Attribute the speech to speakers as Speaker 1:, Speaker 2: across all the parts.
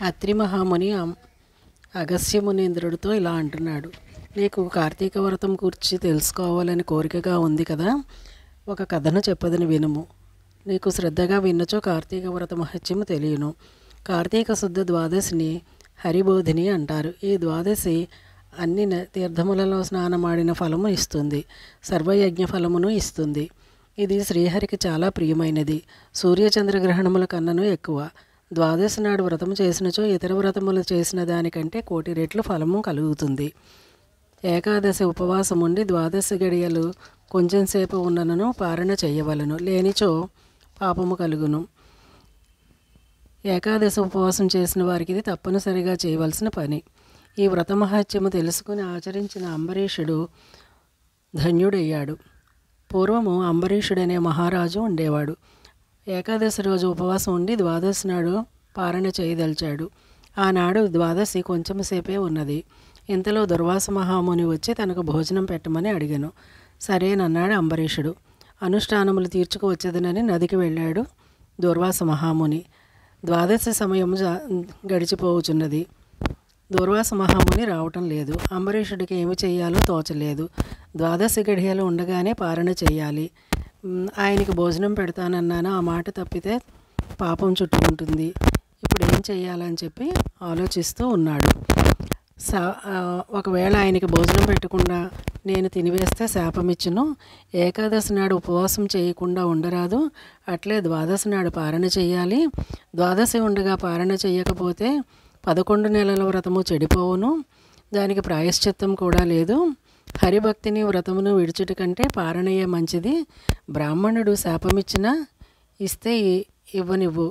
Speaker 1: అత్రి మహాముని అగస్త్య మునీంద్రుడితో ఇలా అంటున్నాడు. నీకు కార్తీక వ్రతం గురించి తెలుసుకోవాలని కోరికగా ఉంది కదా, ఒక కథను చెప్పదని వినుము. నీకు శ్రద్ధగా విన్నచో కార్తీక వ్రత మహత్యము తెలియను. కార్తీక శుద్ధ ద్వాదశిని హరిబోధిని అంటారు. ఈ ద్వాదశి అన్ని తీర్థములలో స్నానమాడిన ఫలము ఇస్తుంది, సర్వయజ్ఞ ఫలమును ఇస్తుంది. ఇది శ్రీహరికి చాలా ప్రియమైనది, సూర్యచంద్రగ్రహణముల కన్నను ఎక్కువ. ద్వాదశి నాడు వ్రతము చేసినచో ఇతర వ్రతములు చేసిన దానికంటే 1,000,000 రెట్లు ఫలము కలుగుతుంది. ఏకాదశి ఉపవాసం ఉండి ద్వాదశి గడియలు కొంచెం సేపు ఉన్ననను పారణ చేయవలను, లేనిచో పాపము కలుగును. ఏకాదశి ఉపవాసం చేసిన వారికి ఇది తప్పనిసరిగా చేయవలసిన పని. ఈ వ్రత మహత్యము తెలుసుకుని ఆచరించిన అంబరీషుడు ధన్యుడయ్యాడు. పూర్వము అంబరీషుడనే మహారాజు ఉండేవాడు. ఏకాదశి రోజు ఉపవాసం ఉండి ద్వాదశి నాడు పారణ చేయదలిచాడు. ఆనాడు ద్వాదశి కొంచెం సేపే ఉన్నది. ఇంతలో దుర్వాస మహాముని వచ్చి తనకు భోజనం పెట్టమని అడిగాను. సరేనన్నాడు అంబరీషుడు. అనుష్ఠానములు తీర్చుకువచ్చేదనని నదికి వెళ్ళాడు దుర్వాస మహాముని. ద్వాదశి సమయం గడిచిపోవచున్నది. దుర్వాస మహాముని రావటం లేదు. అంబరీషుడికి ఏమి చేయాలో తోచలేదు. ద్వాదశి గడియలు ఉండగానే పారణ చేయాలి. ఆయనకి భోజనం పెడతానన్నాను, ఆ మాట తప్పితే పాపం చుట్టుకుంటుంది. ఇప్పుడు ఏం చేయాలని చెప్పి ఆలోచిస్తూ ఉన్నాడు. ఒకవేళ ఆయనకి భోజనం పెట్టకుండా నేను తినివేస్తే శాపమిచ్చును. ఏకాదశి నాడు ఉపవాసం చేయకుండా ఉండరాదు, అట్లే ద్వాదశి నాడు పారణ చేయాలి. ద్వాదశి ఉండగా పారణ చేయకపోతే 11 నెలల వ్రతము చెడిపోవును, దానికి ప్రాయశ్చిత్తం కూడా లేదు. హరిభక్తిని వ్రతమును విడిచుట కంటే పారణయే మంచిది. బ్రాహ్మణుడు శాపమిచ్చినా ఇస్తే ఇవ్వనివ్వు,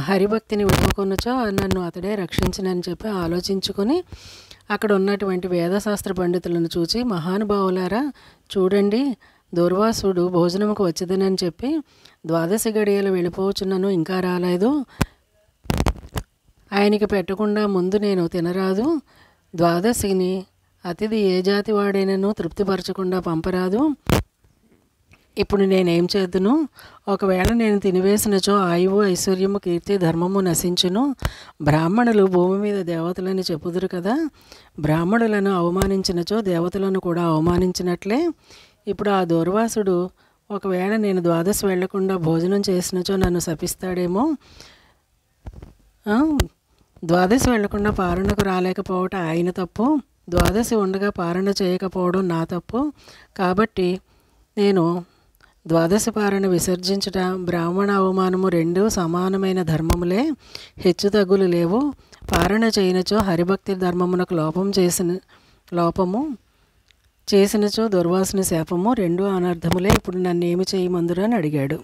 Speaker 1: హరిభక్తిని ఒప్పుకొనుచో నన్ను అతడే రక్షించినని చెప్పి ఆలోచించుకొని అక్కడ ఉన్నటువంటి వేదశాస్త్ర పండితులను చూచి, మహానుభావులారా చూడండి, దుర్వాసుడు భోజనముకు వచ్చేదనని చెప్పి ద్వాదశి గడియలు వెళ్ళిపోవచ్చున్నాను, ఇంకా రాలేదు. ఆయనకి పెట్టకుండా ముందు నేను తినరాదు. ద్వాదశిని అతిథి ఏ జాతి వాడైనను తృప్తిపరచకుండా పంపరాదు. ఇప్పుడు నేనేం చేద్దును? ఒకవేళ నేను తినివేసినచో ఆయువు, ఐశ్వర్యము, కీర్తి, ధర్మము నశించును. బ్రాహ్మణులు భూమి మీద దేవతలని చెప్పుదురు కదా, బ్రాహ్మణులను అవమానించినచో దేవతలను కూడా అవమానించినట్లే. ఇప్పుడు ఆ దుర్వాసుడు ఒకవేళ నేను ద్వాదశి వెళ్లకుండా భోజనం చేసినచో నన్ను శపిస్తాడేమో. ద్వాదశి వెళ్లకుండా పారణకు రాలేకపోవటం ఆయన తప్పు, ద్వాదశి ఉండగా పారణ చేయకపోవడం నా తప్పు. కాబట్టి నేను ద్వాదశి పారణ విసర్జించుట, బ్రాహ్మణ అవమానము రెండూ సమానమైన ధర్మములే, హెచ్చు తగ్గులు లేవు. పారణ చేయనచో హరిభక్తి ధర్మమునకు లోపము చేసినచో దుర్వాసుని శాపము, రెండూ అనర్థములే. ఇప్పుడు నన్ను ఏమి చేయమందురు అని అడిగాడు.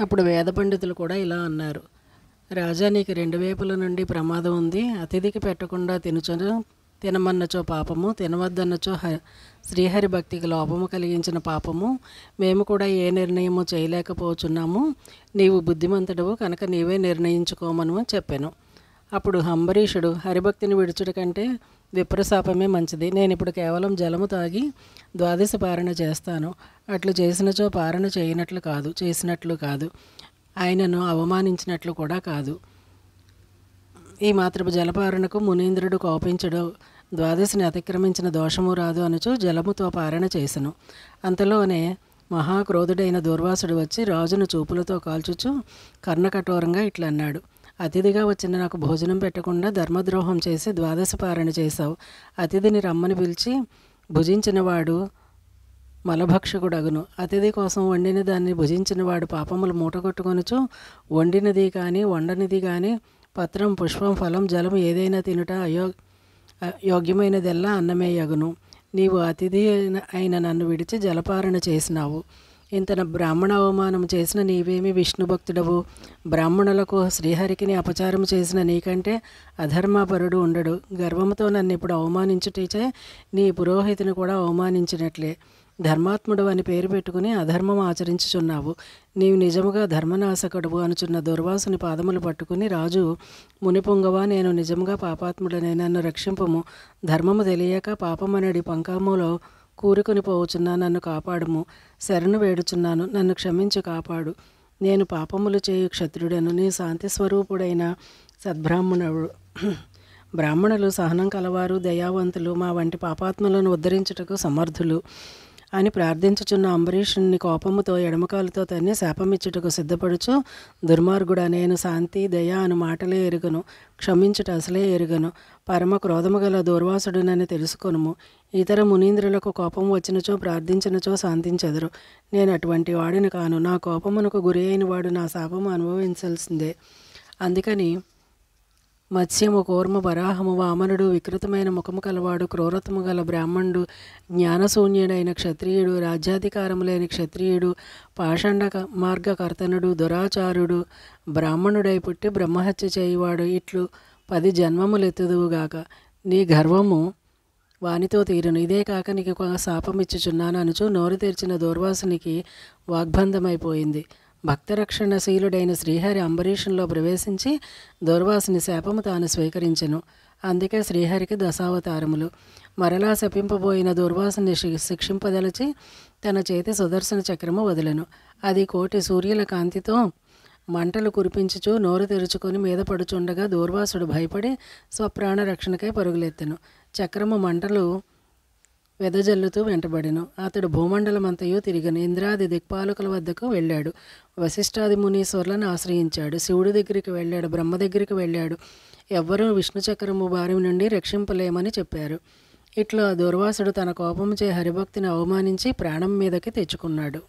Speaker 1: అప్పుడు వేద పండితులు కూడా ఇలా అన్నారు. రాజా, నీకు 2 వైపుల నుండి ప్రమాదం ఉంది. అతిథికి పెట్టకుండా తినమన్నచో పాపము, తినవద్దన్నచో శ్రీహరి భక్తికి లోపము కలిగించిన పాపము. మేము కూడా ఏ నిర్ణయము చేయలేకపోతున్నాము. నీవు బుద్ధిమంతుడవు కనుక నీవే నిర్ణయించుకోమను చెప్పాను. అప్పుడు అంబరీషుడు, హరిభక్తిని విడుచుట కంటే విప్రశాపమే మంచిది. నేను ఇప్పుడు కేవలం జలము తాగి ద్వాదశి పారణ చేస్తాను. అట్లు చేసినచో పారణ చేసినట్లు కాదు, ఆయనను అవమానించినట్లు కూడా కాదు. ఈ మాత్రపు జలపారణకు మునీంద్రుడు కోపించడు. ద్వాదశిని అతిక్రమించిన దోషము రాదు అనుచు జలముతో పారణ చేసెను. అంతలోనే మహాక్రోధుడైన దుర్వాసుడు వచ్చి రాజును చూపులతో కాల్చుచు కర్ణకఠోరంగా ఇట్లన్నాడు. అతిథిగా వచ్చిన నాకు భోజనం పెట్టకుండా ధర్మద్రోహం చేసి ద్వాదశి పారణ చేశావు. అతిథిని రమ్మని పిలిచి భుజించినవాడు మలభక్షకుడగును. అతిథి కోసం వండిన దాన్ని భుజించినవాడు పాపములు మూటగొట్టుకొనుచు వండినది కానీ వండనిది కానీ పత్రం, పుష్పం, ఫలం, జలం ఏదైనా తినుట యోగ్యమైనదెల్లా అన్నమే యగును. నీవు అతిథి అయిన నన్ను విడిచి జలపారణ చేసినావు. ఇంత బ్రాహ్మణ అవమానం చేసిన నీవేమి విష్ణుభక్తుడవు? బ్రాహ్మణులకు శ్రీహరికిని అపచారం చేసిన నీకంటే అధర్మపరుడు ఉండడు. గర్వంతో నన్ను ఇప్పుడు అవమానించుటచే నీ పురోహితుని కూడా అవమానించినట్లే. ధర్మాత్ముడు అని పేరు పెట్టుకుని అధర్మం ఆచరించుచున్నావు. నీవు నిజముగా ధర్మనాశకుడువు అనుచున్న దుర్వాసుని పాదములు పట్టుకుని రాజు, మునిపుంగవా, నేను నిజముగా పాపాత్ముడనే, నన్ను రక్షింపుము. ధర్మము తెలియక పాపమనడి పంకములో కూరుకుని పోవచున్నా, నన్ను కాపాడుము. శరణు వేడుచున్నాను, నన్ను క్షమించి కాపాడు. నేను పాపములు చేయు క్షత్రుడను. నీ శాంతి స్వరూపుడైన సద్బ్రాహ్మణుడు. బ్రాహ్మణులు సహనం కలవారు, దయావంతులు, మా వంటి పాపాత్ములను ఉద్ధరించుటకు సమర్థులు అని ప్రార్థించుచున్న అంబరీషుని కోపముతో ఎడమకాలుతో తన్ని శాపమిచ్చుటకు సిద్ధపడుచు, దుర్మార్గుడా, నేను శాంతి దయ అను మాటలే ఎరుగను, క్షమించుట అసలే ఎరుగను, పరమ క్రోధము గల దూర్వాసుడునని తెలుసుకొనుము. ఇతర మునీంద్రులకు కోపం వచ్చినచో ప్రార్థించినచో శాంతించెదరు. నేను అటువంటి వాడిని కాను. నా కోపమునకు గురి అయిన వాడు నా శాపము అనుభవించాల్సిందే. అందుకని మత్స్యము, కూర్మ, వరాహము, వామనుడు, వికృతమైన ముఖము కలవాడు, క్రూరత్వము గల బ్రాహ్మణుడు, జ్ఞానశూన్యుడైన క్షత్రియుడు, రాజ్యాధికారము లేని క్షత్రియుడు, పాషండ మార్గకర్తనుడు, దురాచారుడు, బ్రాహ్మణుడై పుట్టి బ్రహ్మహత్య చేయువాడు, ఇట్లు 10 జన్మములెత్తుదువుగాక. నీ గర్వము వానితో తీరును. ఇదే కాక నీకు శాపమిచ్చుచున్నాను అనుచు నోరు తెరిచిన దూర్వాసునికి వాగ్బంధమైపోయింది. భక్తరక్షణశీలుడైన శ్రీహరి అంబరీషంలో ప్రవేశించి దూర్వాసుని శాపము తాను స్వీకరించెను. అందుకే శ్రీహరికి దశావతారములు. మరలా శపింపబోయిన దూర్వాసుని శిక్షింపదలచి తన చేతి సుదర్శన చక్రము వదిలెను. అది కోటి సూర్యుల కాంతితో మంటలు కురిపించుచు నోరు తెరుచుకొని మీద పడుచుండగా దూర్వాసుడు భయపడి స్వప్రాణ రక్షణకై పరుగులెత్తెను. చక్రము మంటలు వెదజల్లుతూ వెంటబడెను. అతడు భూమండలమంతయు తిరిగను. ఇంద్రాది దిక్పాలకుల వద్దకు వెళ్ళాడు. వశిష్ఠాది మునీశ్వర్లను ఆశ్రయించాడు. శివుడి దగ్గరికి వెళ్ళాడు. బ్రహ్మ దగ్గరికి వెళ్ళాడు. ఎవ్వరూ విష్ణు చక్రము బారి నుండి రక్షింపలేమని చెప్పారు. ఇట్లా దూర్వాసుడు తన కోపముచే హరిభక్తిని అవమానించి ప్రాణం మీదకి తెచ్చుకున్నాడు.